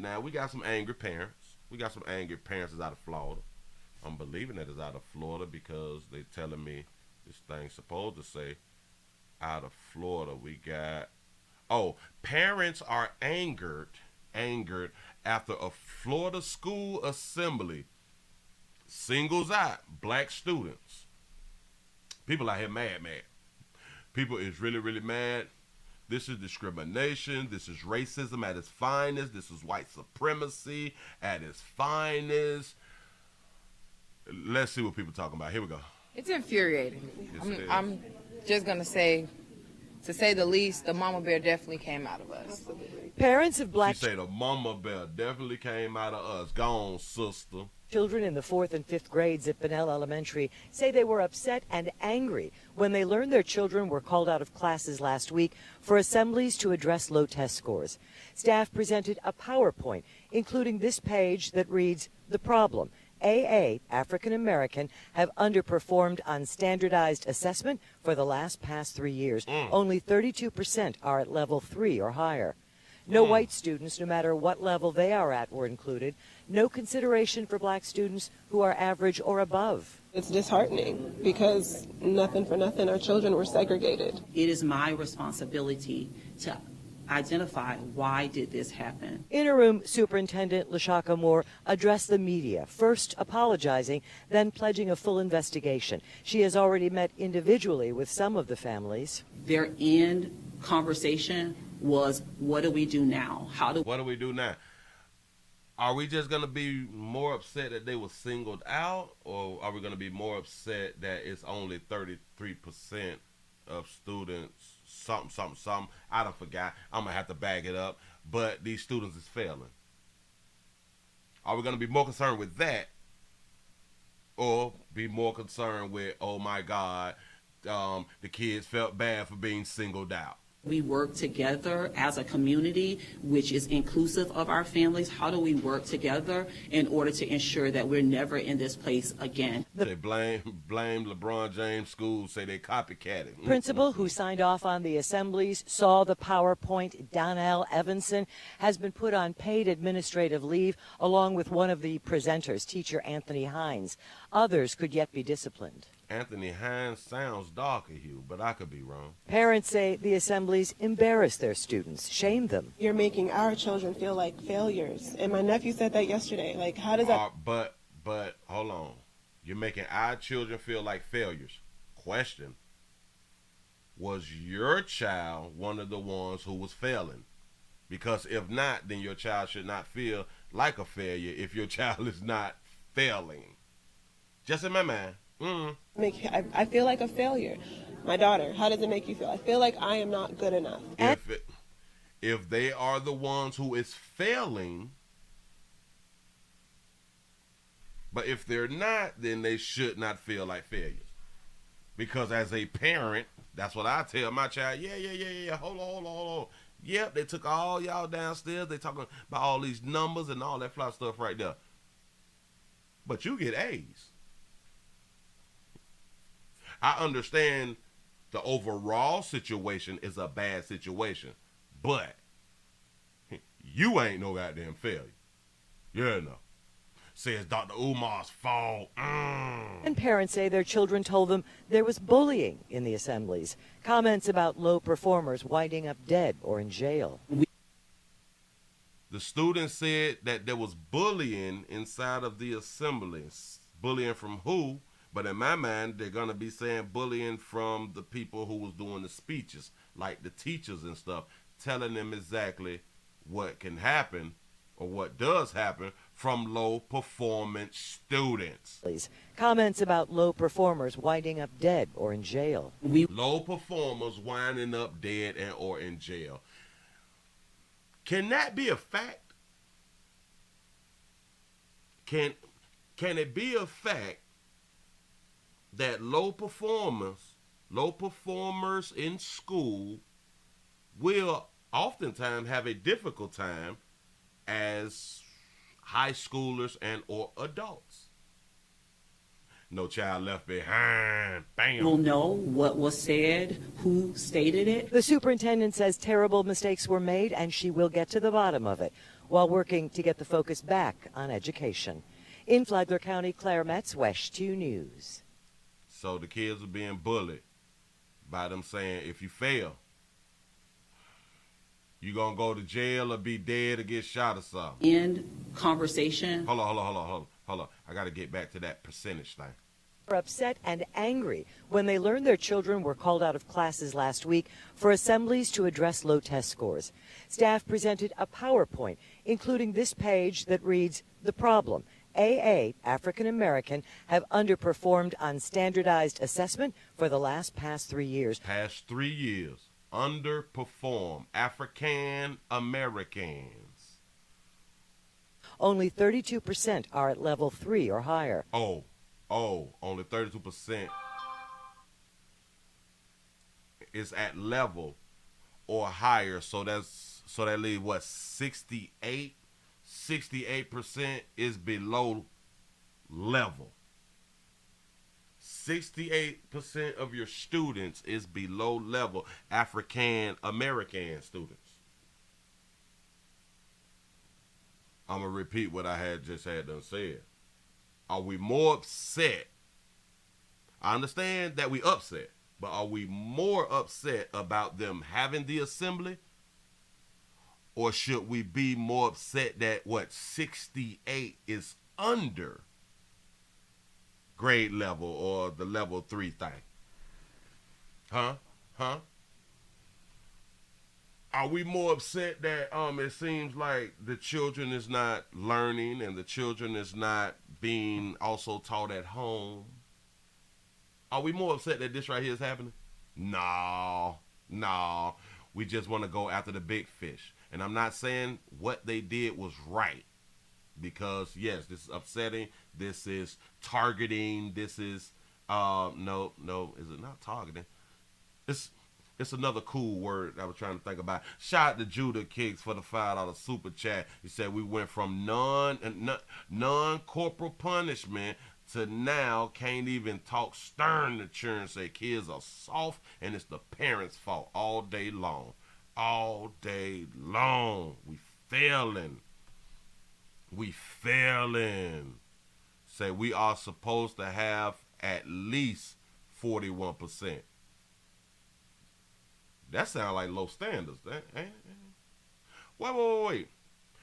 Now, we got some angry parents. We got some angry parents that's out of Florida. I'm believing that it's out of Florida because they're telling me this thing's supposed to say out of Florida. We got, oh, parents are angered after a Florida school assembly singles out black students. People out here mad. People is really mad. This is discrimination. This is racism at its finest. This is white supremacy at its finest. Let's see what people are talking about. Here we go. It's infuriating. Yes, I'm just going to say the least, the mama bear definitely came out of us. Parents of black She say the mama bear definitely came out of us. Gone, sister. children in the 4th and 5th grades at Bunnell Elementary say they were upset and angry when they learned their children were called out of classes last week for assemblies to address low test scores. Staff presented a PowerPoint, including this page that reads, "The problem. AA, African American, have underperformed on standardized assessment for the past 3 years. Only 32% are at level 3 or higher. No white students, no matter what level they are at, were included. No consideration for black students who are average or above." It's disheartening because nothing for nothing, our children were segregated. It is my responsibility to identify why did this happen. Interim Superintendent LaShaka Moore addressed the media, first apologizing, then pledging a full investigation. She has already met individually with some of the families. Their end conversation was, what do we do now? What do we do now? Are we just going to be more upset that they were singled out, or are we going to be more upset that it's only 33% of students, something, I don't forgot, I'm going to have to bag it up, but these students is failing? Are we going to be more concerned with that, or be more concerned with, oh my God, the kids felt bad for being singled out? We work together as a community, which is inclusive of our families. How do we work together in order to ensure that we're never in this place again? They blame LeBron James schools, say they copycatted. Principal who signed off on the assemblies saw the PowerPoint, Donnell Evanson, has been put on paid administrative leave along with one of the presenters, teacher Anthony Hines. Others could yet be disciplined. Anthony Hines sounds darker, Hugh, but I could be wrong. Parents say the assemblies embarrass their students, shame them. You're making our children feel like failures. And my nephew said that yesterday. Like, how does that... But hold on. You're making our children feel like failures. Question. Was your child one of the ones who was failing? Because if not, then your child should not feel like a failure if your child is not failing. Just in my mind. I feel like a failure. My daughter, how does it make you feel? I feel like I am not good enough. If they are the ones who is failing, but if they're not, then they should not feel like failures. Because as a parent, that's what I tell my child. Yeah. Hold on. Yep, they took all y'all downstairs. They talking about all these numbers and all that fly stuff right there. But you get A's. I understand the overall situation is a bad situation, but you ain't no goddamn failure. Yeah, no. Says Dr. Umar's fault. And parents say their children told them there was bullying in the assemblies. Comments about low performers winding up dead or in jail. The students said that there was bullying inside of the assemblies. Bullying from who? But in my mind, they're going to be saying bullying from the people who was doing the speeches, like the teachers and stuff, telling them exactly what can happen or what does happen from low performance students. Comments about low performers winding up dead or in jail. Low performers winding up dead and or in jail. Can that be a fact? Can it be a fact that low performers in school will oftentimes have a difficult time as high schoolers and or adults? No Child Left Behind. Bam. We'll know what was said, who stated it. The superintendent says terrible mistakes were made and she will get to the bottom of it. while working to get the focus back on education. In Flagler County, Claire Metz, WESH 2 News. So the kids are being bullied by them saying, if you fail, you gonna go to jail or be dead or get shot or something. In conversation. Hold on. I gotta get back to that percentage thing. Are upset and angry when they learned their children were called out of classes last week for assemblies to address low test scores. Staff presented a PowerPoint, including this page that reads, "The problem. AA, African American, have underperformed on standardized assessment for the past 3 years. Past 3 years, underperform African Americans. Only 32% are at level 3 or higher. Only 32% is at level or higher. So that leaves what, 68? 68% is below level. 68% of your students is below level, African American students. I'm going to repeat what I had done said. Are we more upset? I understand that we upset, but are we more upset about them having the assembly? Or should we be more upset that 68 is under grade level or the level 3 thing? Huh? Are we more upset that it seems like the children is not learning and the children is not being also taught at home? Are we more upset that this right here is happening? No. We just want to go after the big fish. And I'm not saying what they did was right, because yes, this is upsetting. This is targeting. This is no, is it not targeting? It's another cool word I was trying to think about. Shout out to Judah Kicks for the $5 super chat. He said we went from non-corporal punishment to now can't even talk stern to children, say kids are soft and it's the parents' fault all day long. All day long. We failing. Say we are supposed to have at least 41%. That sounds like low standards. Wait.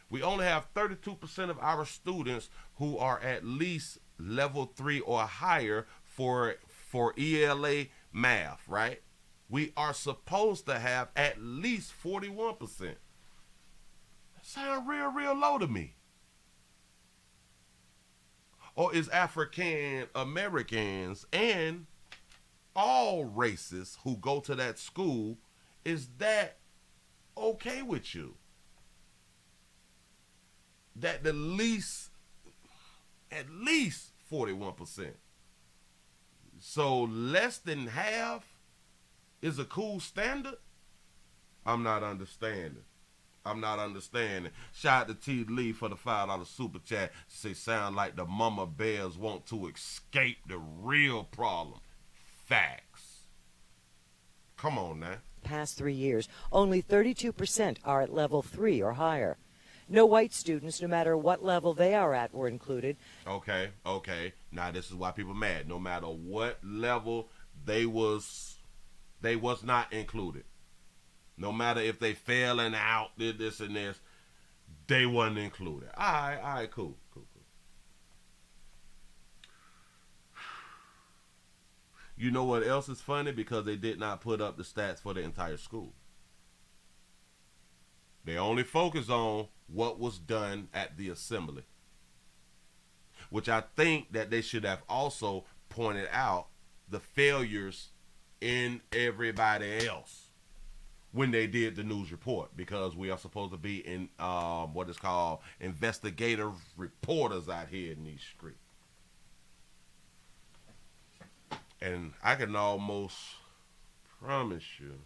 We only have 32% of our students who are at least level 3 or higher for ELA math, right? We are supposed to have at least 41%. That sounds real low to me. Or is African Americans and all races who go to that school, is that okay with you? That at least 41%. So less than half is a cool standard? I'm not understanding. Shout out to T. Lee for the $5 super chat. Say sound like the mama bears want to escape the real problem. Facts. Come on now. Past 3 years, only 32% are at level 3 or higher. No white students, no matter what level they are at, were included. Okay. Now this is why people mad. No matter what level they was not included. No matter if they failing out, did this and this, they wasn't included. All right, cool. You know what else is funny? Because they did not put up the stats for the entire school. They only focus on what was done at the assembly, which I think that they should have also pointed out the failures in everybody else when they did the news report, because we are supposed to be in what is called investigative reporters out here in these streets. And I can almost promise you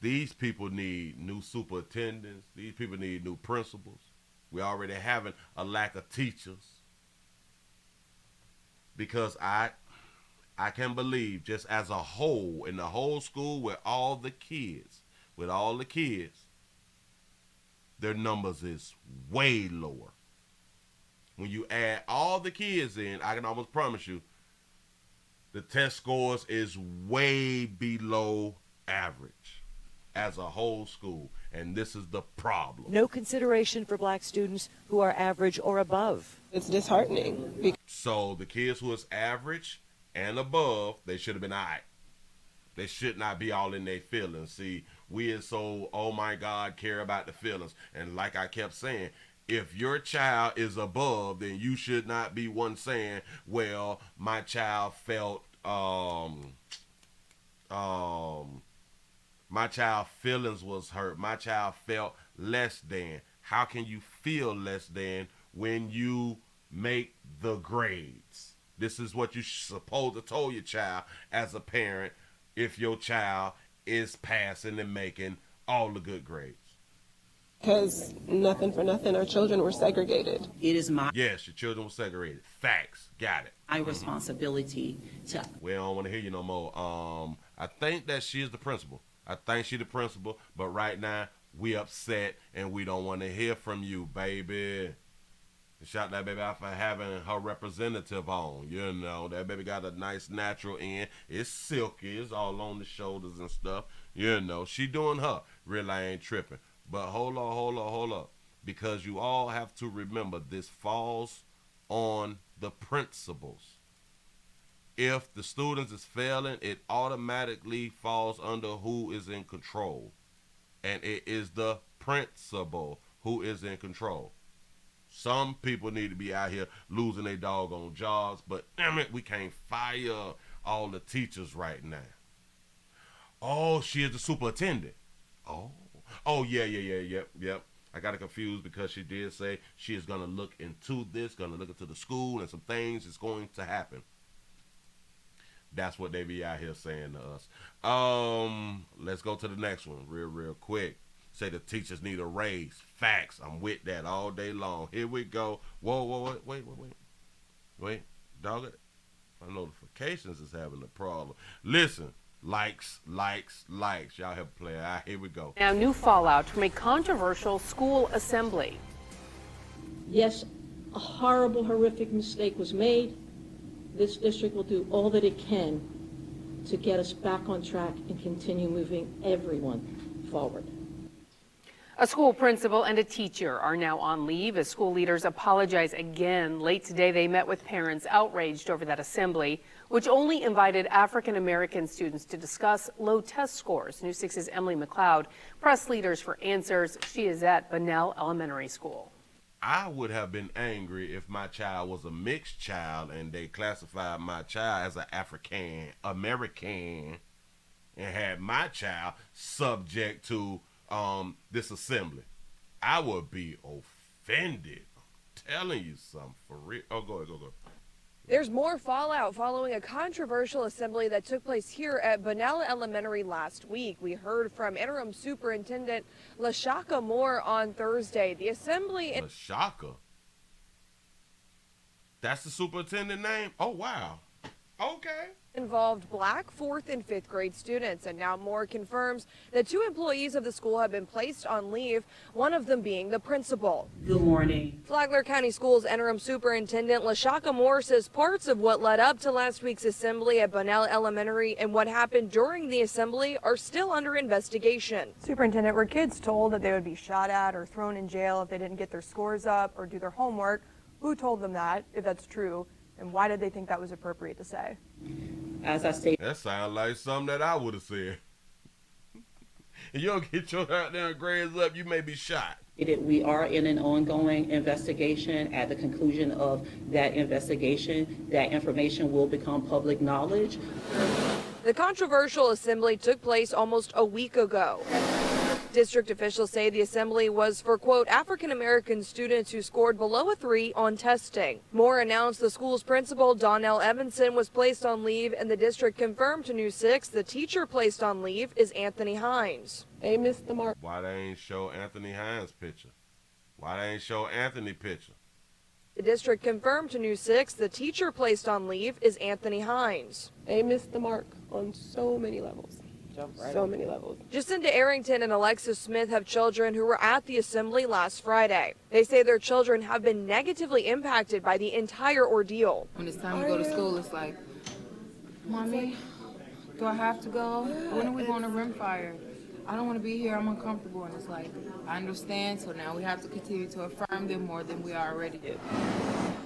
these people need new superintendents. These people need new principals. We already having a lack of teachers, because I can believe, just as a whole, in the whole school with all the kids, their numbers is way lower. When you add all the kids in, I can almost promise you, the test scores is way below average as a whole school. And this is the problem. No consideration for black students who are average or above. It's disheartening. So the kids who is average and above, they should have been all right. They should not be all in their feelings. See, we are so, oh my God, care about the feelings. And like I kept saying, if your child is above, then you should not be one saying, well, my child felt, my child feelings was hurt. My child felt less than. How can you feel less than when you make the grades? This is what you supposed to tell your child as a parent if your child is passing and making all the good grades. Because nothing for nothing, our children were segregated. It is Yes, your children were segregated. Facts. Got it. my responsibility to. We don't want to hear you no more. I think that she is the principal. I think she the principal, but right now we upset and we don't want to hear from you, baby. Shout that baby out for having her representative on. You know, that baby got a nice natural end. It's silky. It's all on the shoulders and stuff. You know, she doing her. Really, I ain't tripping. But hold up. Because you all have to remember this falls on the principals. If the students is failing, it automatically falls under who is in control. And it is the principal who is in control. Some people need to be out here losing their doggone jobs, but damn it, we can't fire all the teachers right now. Oh, she is the superintendent. Oh, yep. I got it confused because she did say she is going to look into this, going to look into the school and some things is going to happen. That's what they be out here saying to us. Let's go to the next one real quick. Say the teachers need a raise. Facts. I'm with that all day long. Here we go. Whoa, wait. Dog it. My notifications is having a problem. Listen. Likes. Y'all help play. All right, here we go. Now, new fallout from a controversial school assembly. Yes, a horrible, horrific mistake was made. This district will do all that it can to get us back on track and continue moving everyone forward. A school principal and a teacher are now on leave as school leaders apologize again. Late today, they met with parents outraged over that assembly, which only invited African American students to discuss low test scores. News 6's Emily McLeod pressed leaders for answers. She is at Bunnell Elementary School. I would have been angry if my child was a mixed child and they classified my child as an African American and had my child subject to this assembly. I would be offended. I'm telling you something for real. Oh, go ahead. There's more fallout following a controversial assembly that took place here at Bunnell Elementary last week. We heard from Interim Superintendent LaShaka Moore on Thursday. The assembly... LaShaka? That's the superintendent name? Oh, wow. Okay. Involved black 4th and 5th grade students, and now Moore confirms that 2 employees of the school have been placed on leave, one of them being the principal. Good morning. Flagler County Schools Interim Superintendent LaShaka Moore says parts of what led up to last week's assembly at Bunnell Elementary and what happened during the assembly are still under investigation. Superintendent, were kids told that they would be shot at or thrown in jail if they didn't get their scores up or do their homework? Who told them that, if that's true? And why did they think that was appropriate to say? As I stated, that sounds like something that I would have said. If you don't get your goddamn grades up, you may be shot. we are in an ongoing investigation. At the conclusion of that investigation, that information will become public knowledge. The controversial assembly took place almost a week ago. District officials say the assembly was for, quote, African American students who scored below a 3 on testing. Moore announced the school's principal, Donnell Evanson, was placed on leave, and the district confirmed to News 6 the teacher placed on leave is Anthony Hines. They missed the mark. Why they ain't show Anthony Hines' picture? Why they ain't show Anthony picture? The district confirmed to News 6 the teacher placed on leave is Anthony Hines. They missed the mark on so many levels. So many levels. Jacinda Arrington and Alexis Smith have children who were at the assembly last Friday. They say their children have been negatively impacted by the entire ordeal. When it's time to go to school, it's like, Mommy, do I have to go? When are we going to Rimfire? I don't want to be here. I'm uncomfortable. And it's like, I understand. So now we have to continue to affirm them more than we already did.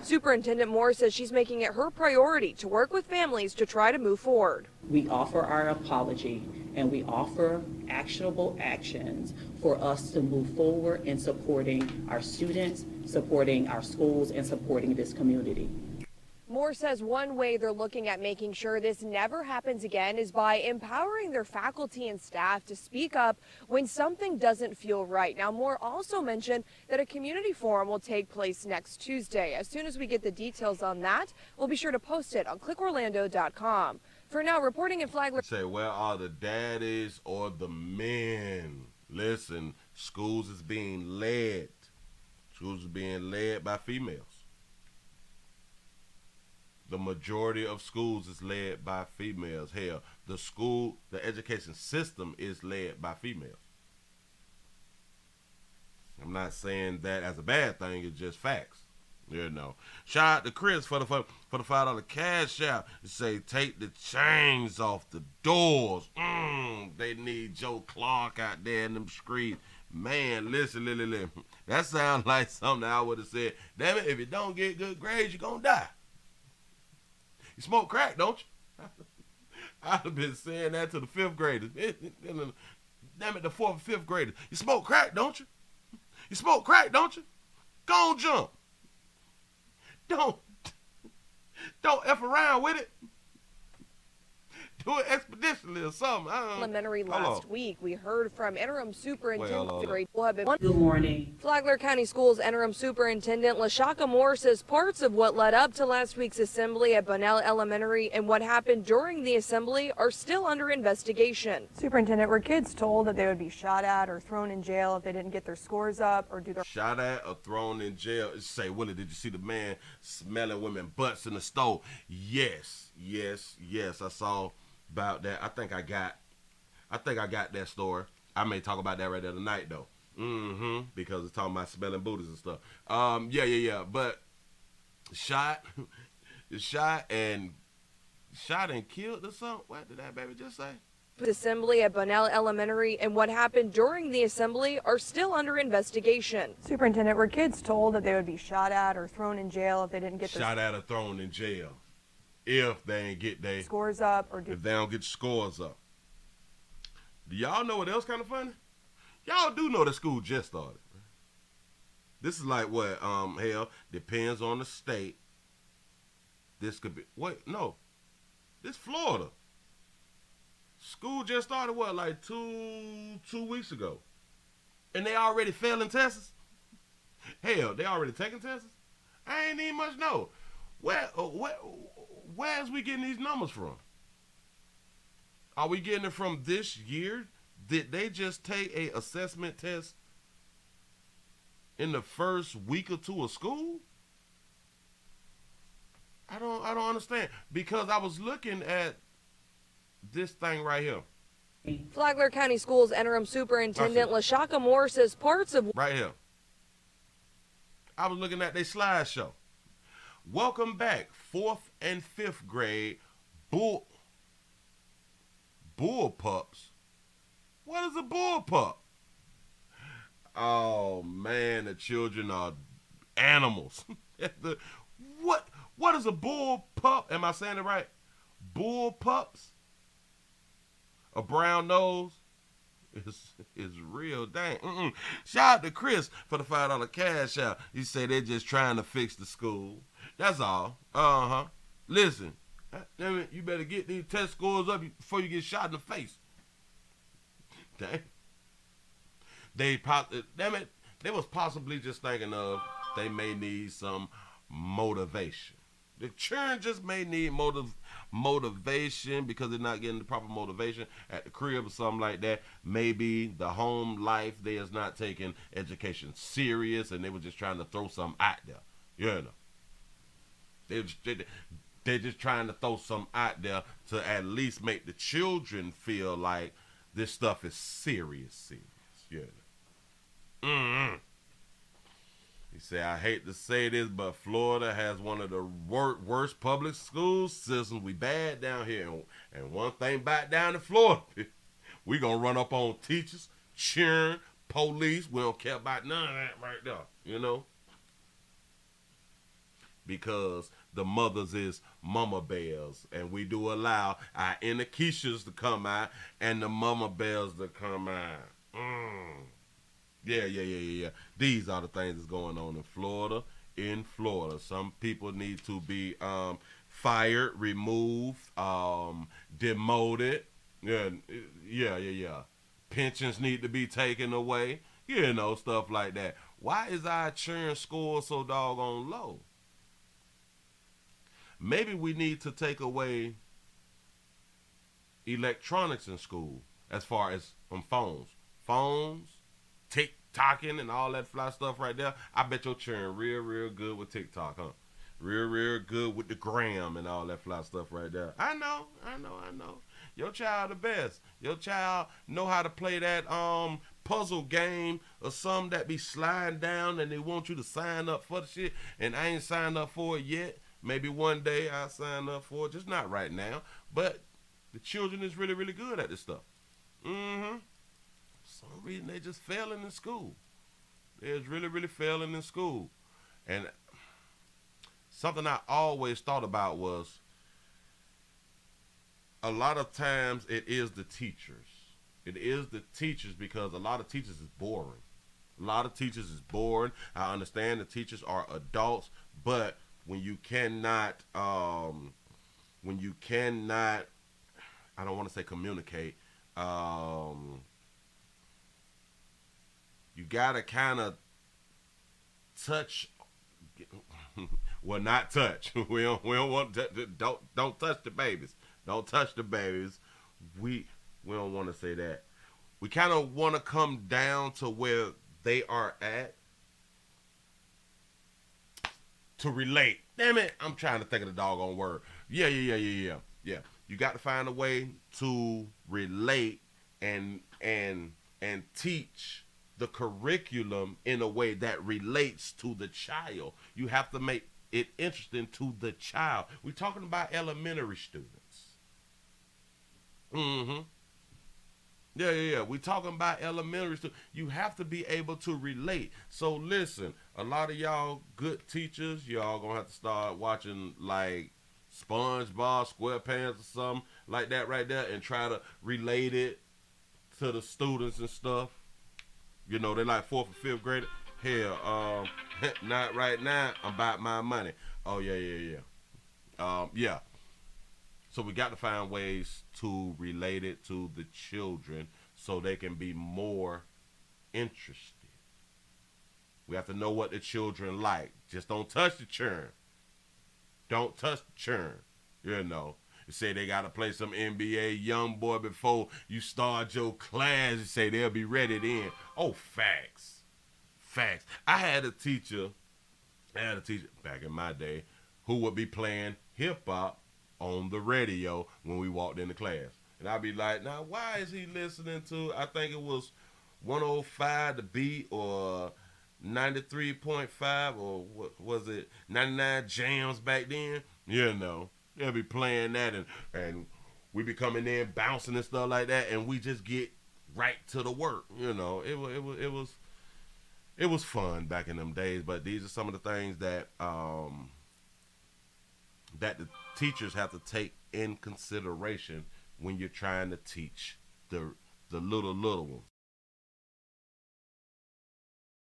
Superintendent Moore says she's making it her priority to work with families to try to move forward. We offer our apology and we offer actionable actions for us to move forward in supporting our students, supporting our schools, and supporting this community. Moore says one way they're looking at making sure this never happens again is by empowering their faculty and staff to speak up when something doesn't feel right. Now, Moore also mentioned that a community forum will take place next Tuesday. As soon as we get the details on that, we'll be sure to post it on clickorlando.com. For now, reporting in Flagler. Say, where are the daddies or the men? Listen, schools is being led. Schools are being led by females. The majority of schools is led by females. Hell, the education system is led by females. I'm not saying that as a bad thing, it's just facts. You know. Shout out to Chris for the $5 cash out. Say, take the chains off the doors. They need Joe Clark out there in them streets. Man, listen. That sounds like something I would have said. Damn it, if you don't get good grades, you're going to die. You smoke crack, don't you? I'd have been saying that to the 5th graders. Damn it, the 4th and 5th graders. You smoke crack, don't you? You smoke crack, don't you? Go on, jump. Don't F around with it. Do it expeditionally or something. Elementary last week, we heard from interim superintendent. Good morning. Flagler County Schools interim superintendent LaShaka Moore says parts of what led up to last week's assembly at Bunnell Elementary and what happened during the assembly are still under investigation. Superintendent, were kids told that they would be shot at or thrown in jail if they didn't get their scores up or do their... Shot at or thrown in jail. Say, Willie, did you see the man smelling women butts in the stove? Yes, I saw about that. I think I got that story. I may talk about that right there tonight though. Because it's talking about smelling booties and stuff. Yeah. But shot and killed or something. What did that baby just say? Assembly at Bunnell Elementary and what happened during the assembly are still under investigation. Superintendent, were kids told that they would be shot at or thrown in jail if they didn't get their... Shot at or thrown in jail if they ain't get their scores up or if they don't get scores up. Do y'all know what else kind of funny? Y'all do know that school just started. This is like what? Hell, depends on the state. This could be this Florida. School just started what, like two weeks ago, and they already failing tests. Hell, they already taking tests. I ain't even much know. Where's we getting these numbers from? Are we getting it from this year? Did they just take a assessment test in the first week or two of school? I don't understand, because I was looking at this thing right here. Flagler County Schools interim superintendent LaShaka Moore says parts of right here. I was looking at their slideshow. Welcome back, 4th and 5th grade bull pups. What is a bull pup? Oh man, the children are animals. What is a bull pup? Am I saying it right? Bull pups? A brown nose? Is real dang. Shout out to Chris for the $5 cash out. He said they're just trying to fix the school. That's all. Listen, damn it, you better get these test scores up before you get shot in the face. Dang. They was possibly just thinking of they may need some motivation. The children just may need motivation because they're not getting the proper motivation at the crib or something like that. Maybe the home life, they is not taking education serious and they were just trying to throw something out there. You know. They're just trying to throw something out there to at least make the children feel like This stuff is serious. Yeah. Mm-hmm. He said, I hate to say this, but Florida has one of the worst public school systems. We bad down here. And one thing back down in Florida, we going to run up on teachers, cheering, police. We don't care about none of that right there, you know? Because the mothers is mama bears, and we do allow our inner Keishas to come out and the mama bears to come out. Yeah. These are the things that's going on in Florida. Some people need to be fired, removed, demoted. Yeah. Pensions need to be taken away. You know, stuff like that. Why is our insurance score so doggone low? Maybe we need to take away electronics in school as far as phones, TikToking and all that fly stuff right there. I bet your children real good with TikTok, huh? Real good with the gram and all that fly stuff right there. I know. Your child the best. Your child know how to play that puzzle game or something that be sliding down and they want you to sign up for the shit, and I ain't signed up for it yet. Maybe one day I'll sign up for it, just not right now. But the children is really good at this stuff. For some reason they just failing in school. They're really failing in school. And something I always thought about was a lot of times it is the teachers. It is the teachers, because a lot of teachers is boring. I understand the teachers are adults, but when you cannot, I don't want to say communicate, you gotta kind of touch. Well, not touch. We don't want to. Don't touch the babies. Don't touch the babies. We don't want to say that. We kind of want to come down to where they are at to relate. Damn it, I'm trying to think of the doggone word. Yeah. You got to find a way to relate and teach the curriculum in a way that relates to the child. You have to make it interesting to the child. We're talking about elementary students. Yeah. We're talking about elementary students. You have to be able to relate. So listen, a lot of y'all good teachers, y'all gonna have to start watching like SpongeBob, SquarePants or something like that right there, and try to relate it to the students and stuff. You know, they like 4th or 5th grade. Hell, not right now. I'm about my money. Oh yeah. Yeah. So we got to find ways to relate it to the children so they can be more interested. We have to know what the children like. Just don't touch the churn. Don't touch the churn. You know. You say they got to play some NBA young boy before you start your class. You say they'll be ready then. Oh, facts. I had a teacher back in my day who would be playing hip-hop on the radio when we walked into class. And I'd be like, now, why is he listening to, I think it was 105 The Beat or 93.5 or what was it, 99 Jams back then? You know, they'll be playing that and we be coming in bouncing and stuff like that, and we just get right to the work. You know, it was fun back in them days, but these are some of the things that that the teachers have to take in consideration when you're trying to teach the little ones.